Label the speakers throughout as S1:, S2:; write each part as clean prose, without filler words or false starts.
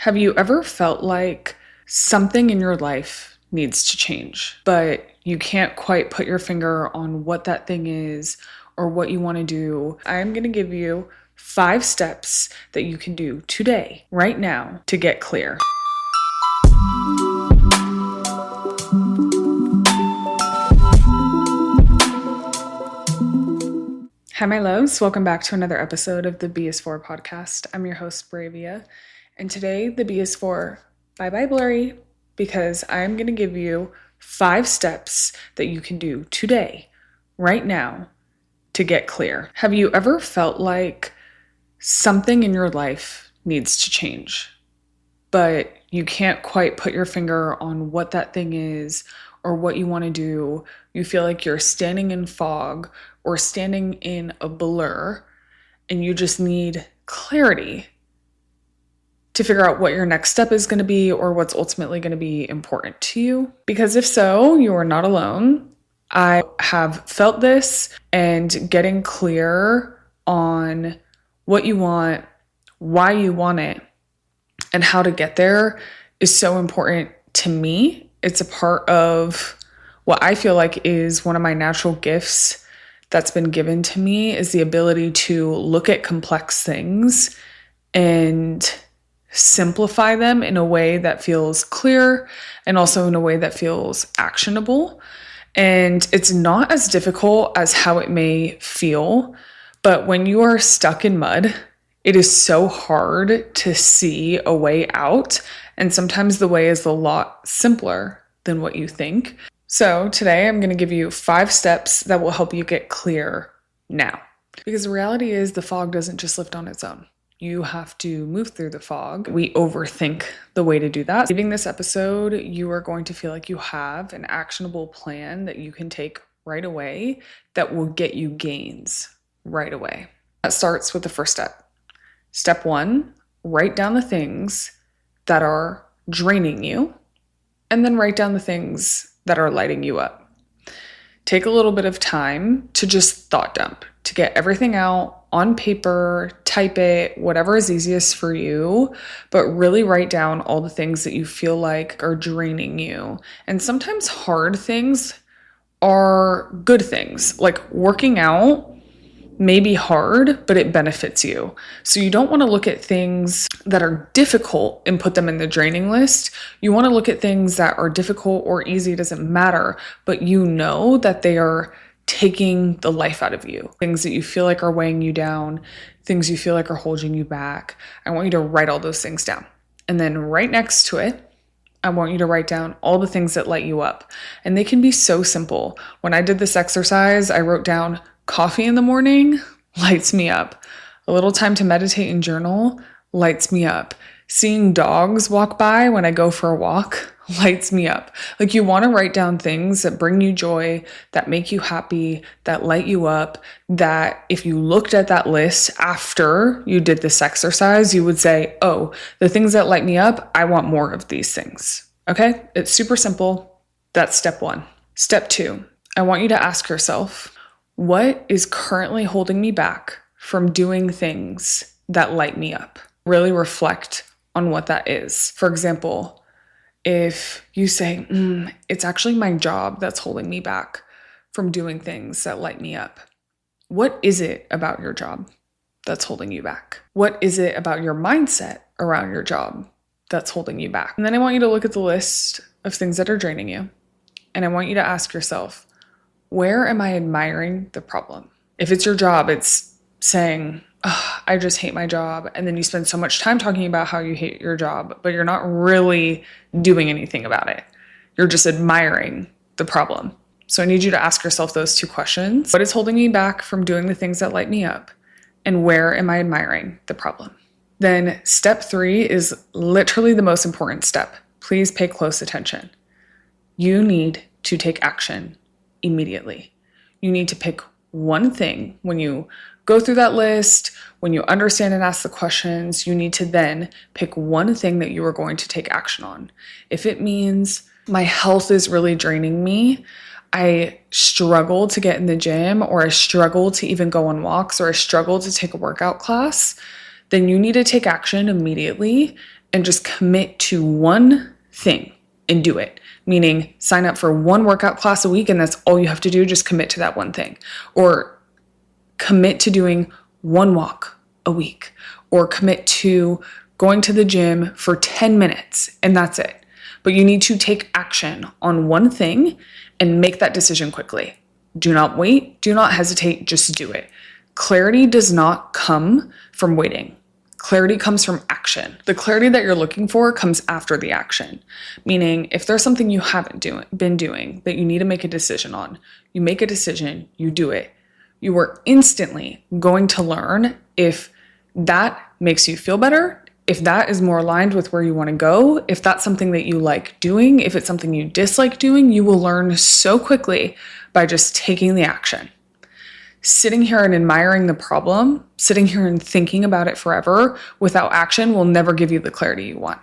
S1: Have you ever felt like something in your life needs to change, but you can't quite put your finger on what that thing is or what you want to do? I'm going to give you 5 steps that you can do today, right now, to get clear. Hi, my loves. Welcome back to another episode of the B is For podcast. I'm your host, Bravia. And today, the B is for bye-bye blurry, because I'm going to give you 5 steps that you can do today, right now, to get clear. Have you ever felt like something in your life needs to change, but you can't quite put your finger on what that thing is or what you want to do? You feel like you're standing in fog or standing in a blur, and you just need clarity to figure out what your next step is going to be or what's ultimately going to be important to you. Because if so, you are not alone. I have felt this, and getting clear on what you want, why you want it, and how to get there is so important to me. It's a part of what I feel like is one of my natural gifts that's been given to me, is the ability to look at complex things and simplify them in a way that feels clear and also in a way that feels actionable. And it's not as difficult as how it may feel, but when you are stuck in mud, it is so hard to see a way out. And sometimes the way is a lot simpler than what you think. So today I'm going to give you 5 steps that will help you get clear now. Because the reality is the fog doesn't just lift on its own. You have to move through the fog. We overthink the way to do that. Leaving this episode, you are going to feel like you have an actionable plan that you can take right away that will get you gains right away. That starts with the first step. Step 1, write down the things that are draining you, and then write down the things that are lighting you up. Take a little bit of time to just thought dump, to get everything out on paper, type it, whatever is easiest for you, but really write down all the things that you feel like are draining you. And sometimes hard things are good things. Like working out may be hard, but it benefits you. So you don't want to look at things that are difficult and put them in the draining list. You want to look at things that are difficult or easy, it doesn't matter, but you know that they are taking the life out of you. Things that you feel like are weighing you down, things you feel like are holding you back. I want you to write all those things down. And then right next to it, I want you to write down all the things that light you up. And they can be so simple. When I did this exercise, I wrote down coffee in the morning lights me up. A little time to meditate and journal lights me up. Seeing dogs walk by when I go for a walk lights me up. Like, you want to write down things that bring you joy, that make you happy, that light you up, that if you looked at that list after you did this exercise, you would say, oh, the things that light me up, I want more of these things. Okay? It's super simple. That's step 1. Step 2, I want you to ask yourself, what is currently holding me back from doing things that light me up? Really reflect on what that is. For example, if you say, it's actually my job that's holding me back from doing things that light me up. What is it about your job that's holding you back? What is it about your mindset around your job that's holding you back? And then I want you to look at the list of things that are draining you. And I want you to ask yourself, where am I admiring the problem? If it's your job, it's saying, oh, I just hate my job. And then you spend so much time talking about how you hate your job, but you're not really doing anything about it. You're just admiring the problem. So I need you to ask yourself those 2 questions. What is holding me back from doing the things that light me up? And where am I admiring the problem? Then step 3 is literally the most important step. Please pay close attention. You need to take action immediately. You need to pick one thing. When you go through that list, when you understand and ask the questions, you need to then pick one thing that you are going to take action on. If it means my health is really draining me, I struggle to get in the gym, or I struggle to even go on walks, or I struggle to take a workout class, then you need to take action immediately and just commit to one thing and do it. Meaning sign up for one workout class a week and that's all you have to do. Just commit to that one thing. Or commit to doing one walk a week. Or commit to going to the gym for 10 minutes and that's it. But you need to take action on one thing and make that decision quickly. Do not wait. Do not hesitate. Just do it. Clarity does not come from waiting. Clarity comes from action. The clarity that you're looking for comes after the action. Meaning, if there's something you haven't been doing that you need to make a decision on, you make a decision, you do it. You are instantly going to learn if that makes you feel better, if that is more aligned with where you want to go, if that's something that you like doing, if it's something you dislike doing, you will learn so quickly by just taking the action. Sitting here and admiring the problem, sitting here and thinking about it forever without action will never give you the clarity you want.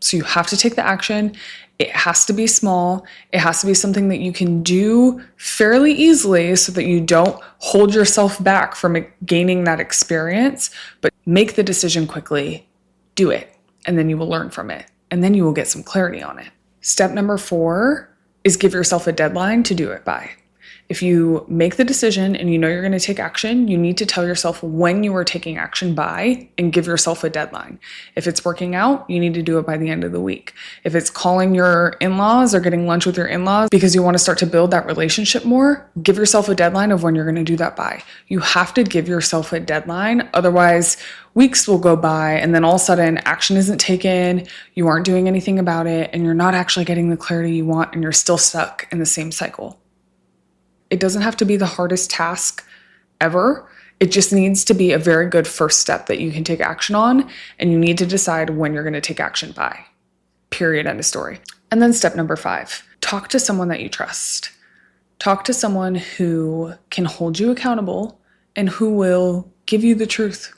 S1: So you have to take the action. It has to be small. It has to be something that you can do fairly easily so that you don't hold yourself back from gaining that experience, but make the decision quickly, do it, and then you will learn from it. And then you will get some clarity on it. Step number 4 is give yourself a deadline to do it by. If you make the decision and you know you're going to take action, you need to tell yourself when you are taking action by and give yourself a deadline. If it's working out, you need to do it by the end of the week. If it's calling your in-laws or getting lunch with your in-laws because you want to start to build that relationship more, give yourself a deadline of when you're going to do that by. You have to give yourself a deadline. Otherwise, weeks will go by and then all of a sudden action isn't taken, you aren't doing anything about it, and you're not actually getting the clarity you want and you're still stuck in the same cycle. It doesn't have to be the hardest task ever. It just needs to be a very good first step that you can take action on, and you need to decide when you're going to take action by. Period. End of story. And then step number 5, talk to someone that you trust. Talk to someone who can hold you accountable and who will give you the truth.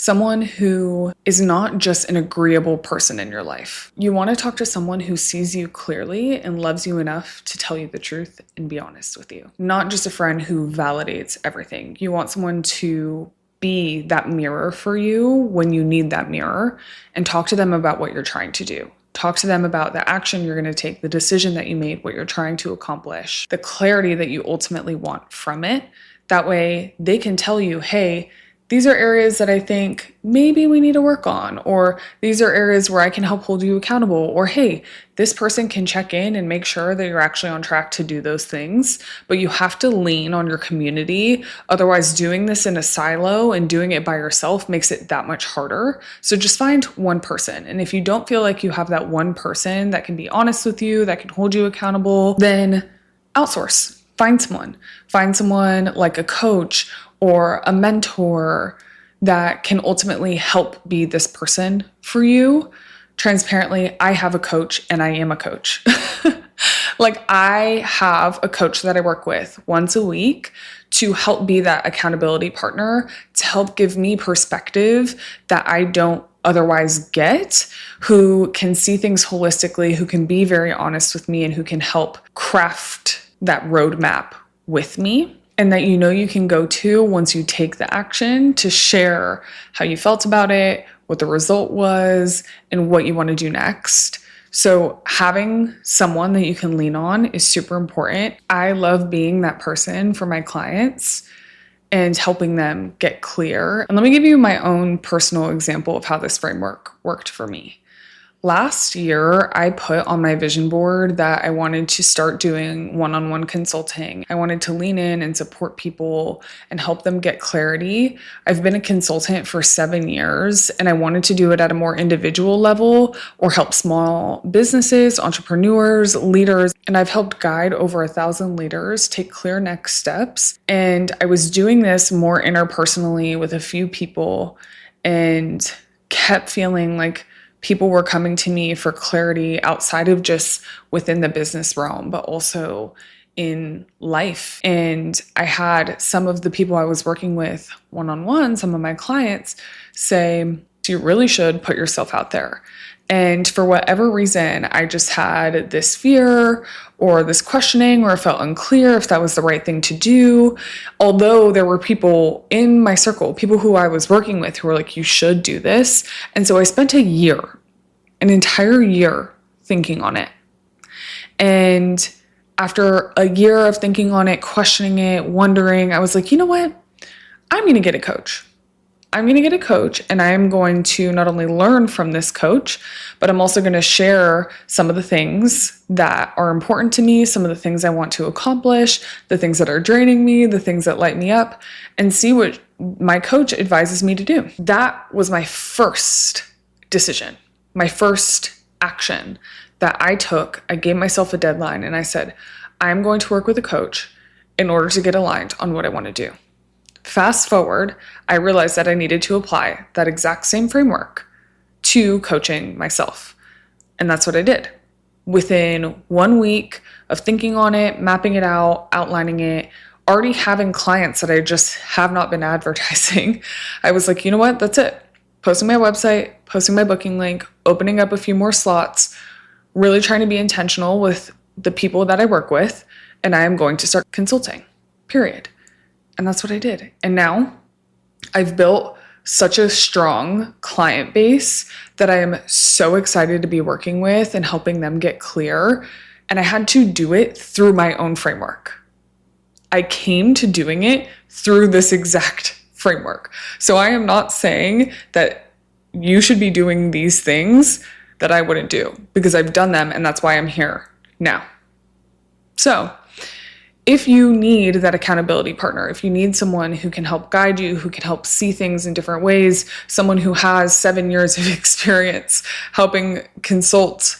S1: Someone who is not just an agreeable person in your life. You want to talk to someone who sees you clearly and loves you enough to tell you the truth and be honest with you. Not just a friend who validates everything. You want someone to be that mirror for you when you need that mirror, and talk to them about what you're trying to do. Talk to them about the action you're going to take, the decision that you made, what you're trying to accomplish, the clarity that you ultimately want from it. That way they can tell you, hey, these are areas that I think maybe we need to work on, or these are areas where I can help hold you accountable, or hey, this person can check in and make sure that you're actually on track to do those things. But you have to lean on your community. Otherwise, doing this in a silo and doing it by yourself makes it that much harder. So just find one person. And if you don't feel like you have that one person that can be honest with you, that can hold you accountable, then outsource. Find someone like a coach or a mentor that can ultimately help be this person for you. Transparently, I have a coach and I am a coach. Like, I have a coach that I work with once a week to help be that accountability partner, to help give me perspective that I don't otherwise get, who can see things holistically, who can be very honest with me, and who can help craft that roadmap with me. And that you can go to once you take the action to share how you felt about it, what the result was, and what you want to do next. So having someone that you can lean on is super important. I love being that person for my clients and helping them get clear. And let me give you my own personal example of how this framework worked for me. Last year, I put on my vision board that I wanted to start doing one-on-one consulting. I wanted to lean in and support people and help them get clarity. I've been a consultant for 7 years, and I wanted to do it at a more individual level or help small businesses, entrepreneurs, leaders. And I've helped guide over 1,000 leaders take clear next steps. And I was doing this more interpersonally with a few people and kept feeling like people were coming to me for clarity outside of just within the business realm, but also in life. And I had some of the people I was working with one-on-one, some of my clients, say, you really should put yourself out there. And for whatever reason, I just had this fear or this questioning, or it felt unclear if that was the right thing to do. Although there were people in my circle, people who I was working with, who were like, you should do this. And so I spent a year an entire year thinking on it. And after a year of thinking on it, questioning it, wondering, I was like, you know what? I'm going to get a coach. I'm going to get a coach, and I am going to not only learn from this coach, but I'm also going to share some of the things that are important to me, some of the things I want to accomplish, the things that are draining me, the things that light me up, and see what my coach advises me to do. That was my first decision, my first action that I took. I gave myself a deadline and I said, I'm going to work with a coach in order to get aligned on what I want to do. Fast forward, I realized that I needed to apply that exact same framework to coaching myself. And that's what I did. Within 1 week of thinking on it, mapping it out, outlining it, already having clients that I just have not been advertising, I was like, you know what? That's it. Posting my website, posting my booking link, opening up a few more slots, really trying to be intentional with the people that I work with, and I am going to start consulting, period. And that's what I did. And now I've built such a strong client base that I am so excited to be working with and helping them get clear. And I had to do it through my own framework. I came to doing it through this exact framework. So I am not saying that you should be doing these things that I wouldn't do, because I've done them, and that's why I'm here now. So if you need that accountability partner, if you need someone who can help guide you, who can help see things in different ways, someone who has 7 years of experience helping consult,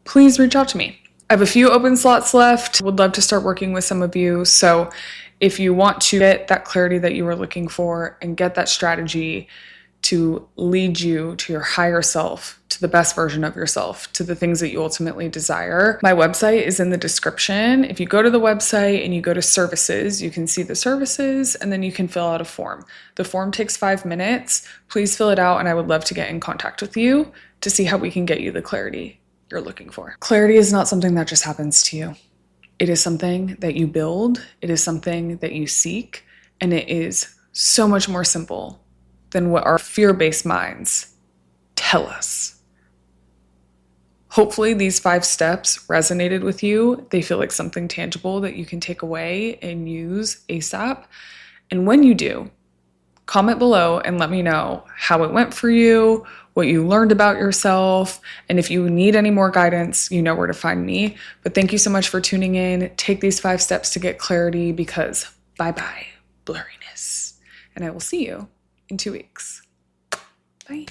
S1: please reach out to me. I have a few open slots left. Would love to start working with some of you. So if you want to get that clarity that you were looking for and get that strategy to lead you to your higher self, to the best version of yourself, to the things that you ultimately desire, my website is in the description. If you go to the website and you go to services, you can see the services, and then you can fill out a form. The form takes 5 minutes. Please fill it out, and I would love to get in contact with you to see how we can get you the clarity you're looking for. Clarity is not something that just happens to you. It is something that you build. It is something that you seek, and it is so much more simple than what our fear-based minds tell us. Hopefully these 5 steps resonated with you. They feel like something tangible that you can take away and use ASAP. And when you do, comment below and let me know how it went for you, what you learned about yourself, and if you need any more guidance, you know where to find me. But thank you so much for tuning in. Take these 5 steps to get clarity, because bye-bye blurriness. And I will see you in 2 weeks. Bye.